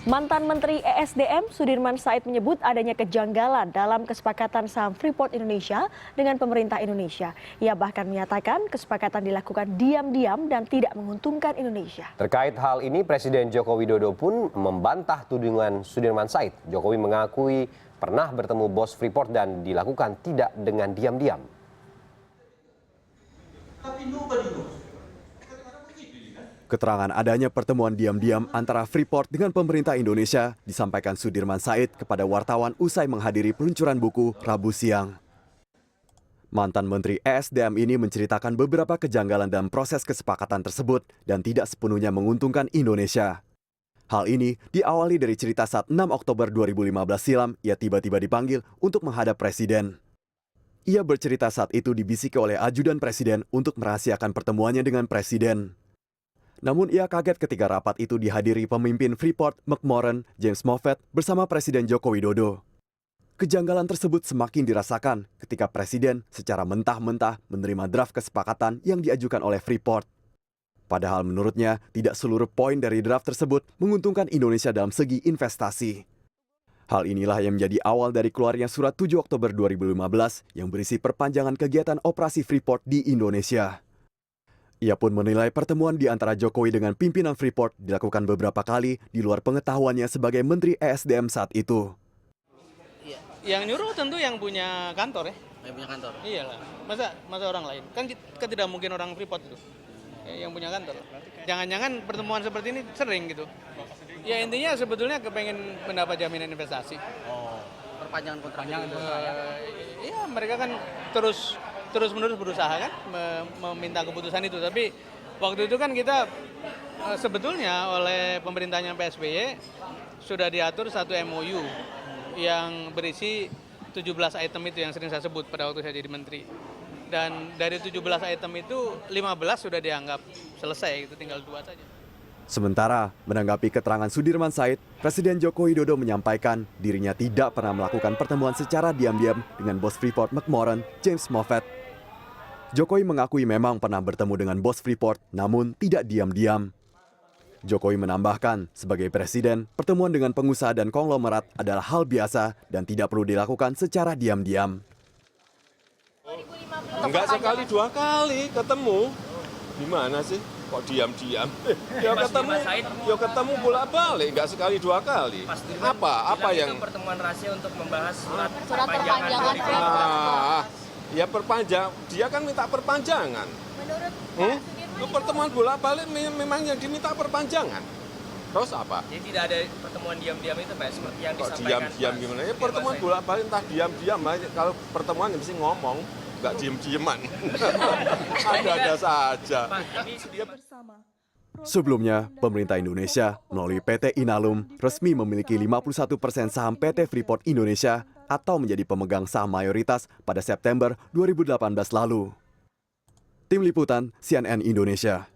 Mantan Menteri ESDM Sudirman Said menyebut adanya kejanggalan dalam kesepakatan saham Freeport Indonesia dengan pemerintah Indonesia. Ia bahkan menyatakan kesepakatan dilakukan diam-diam dan tidak menguntungkan Indonesia. Terkait hal ini, Presiden Joko Widodo pun membantah tudingan Sudirman Said. Jokowi mengakui pernah bertemu bos Freeport dan dilakukan tidak dengan diam-diam. Keterangan adanya pertemuan diam-diam antara Freeport dengan pemerintah Indonesia disampaikan Sudirman Said kepada wartawan usai menghadiri peluncuran buku Rabu siang. Mantan Menteri ESDM ini menceritakan beberapa kejanggalan dalam proses kesepakatan tersebut dan tidak sepenuhnya menguntungkan Indonesia. Hal ini diawali dari cerita saat 6 Oktober 2015 silam ia tiba-tiba dipanggil untuk menghadap Presiden. Ia bercerita saat itu dibisiki oleh ajudan Presiden untuk merahasiakan pertemuannya dengan Presiden. Namun ia kaget ketika rapat itu dihadiri pemimpin Freeport, McMoran, James Moffett bersama Presiden Joko Widodo. Kejanggalan tersebut semakin dirasakan ketika Presiden secara mentah-mentah menerima draft kesepakatan yang diajukan oleh Freeport. Padahal menurutnya tidak seluruh poin dari draft tersebut menguntungkan Indonesia dalam segi investasi. Hal inilah yang menjadi awal dari keluarnya surat 7 Oktober 2015 yang berisi perpanjangan kegiatan operasi Freeport di Indonesia. Ia pun menilai pertemuan di antara Jokowi dengan pimpinan Freeport dilakukan beberapa kali di luar pengetahuannya sebagai Menteri ESDM saat itu. Yang nyuruh tentu yang punya kantor ya. Yang punya kantor? Iyalah, masa orang lain? Kan tidak mungkin orang Freeport itu yang punya kantor. Jangan-jangan pertemuan seperti ini sering gitu. Ya intinya sebetulnya kepengen mendapat jaminan investasi. Oh, perpanjangan kontrak. Iya, mereka kan terus-menerus berusaha kan meminta keputusan itu. Tapi waktu itu kan kita sebetulnya oleh pemerintahnya PSBY sudah diatur satu MOU yang berisi 17 item itu yang sering saya sebut pada waktu saya jadi menteri. Dan dari 17 item itu 15 sudah dianggap selesai, itu tinggal 2 saja. Sementara menanggapi keterangan Sudirman Said, Presiden Joko Widodo menyampaikan dirinya tidak pernah melakukan pertemuan secara diam-diam dengan bos Freeport McMoran, James Moffett. Jokowi mengakui memang pernah bertemu dengan bos Freeport, namun tidak diam-diam. Jokowi menambahkan, sebagai presiden, pertemuan dengan pengusaha dan konglomerat adalah hal biasa dan tidak perlu dilakukan secara diam-diam. Enggak sekali 2 kali ketemu. Gimana sih? Kok diam-diam? Ya ketemu bolak-balik, enggak sekali 2 kali. Apa yang pertemuan rahasia untuk membahas surat perpanjangan? Ya perpanjang, dia kan minta perpanjangan. Menurut pertemuan bolak-balik memang yang diminta perpanjangan. Terus apa? Jadi tidak ada pertemuan diam-diam itu Pak, seperti yang kok disampaikan. Diam-diam gimana? Ya pertemuan bolak-balik entah diam-diam, kalau pertemuan mesti ngomong, enggak diem-dieman. Ada-ada saja. Sebelumnya, pemerintah Indonesia melalui PT Inalum resmi memiliki 51% saham PT Freeport Indonesia atau menjadi pemegang saham mayoritas pada September 2018 lalu. Tim Liputan CNN Indonesia.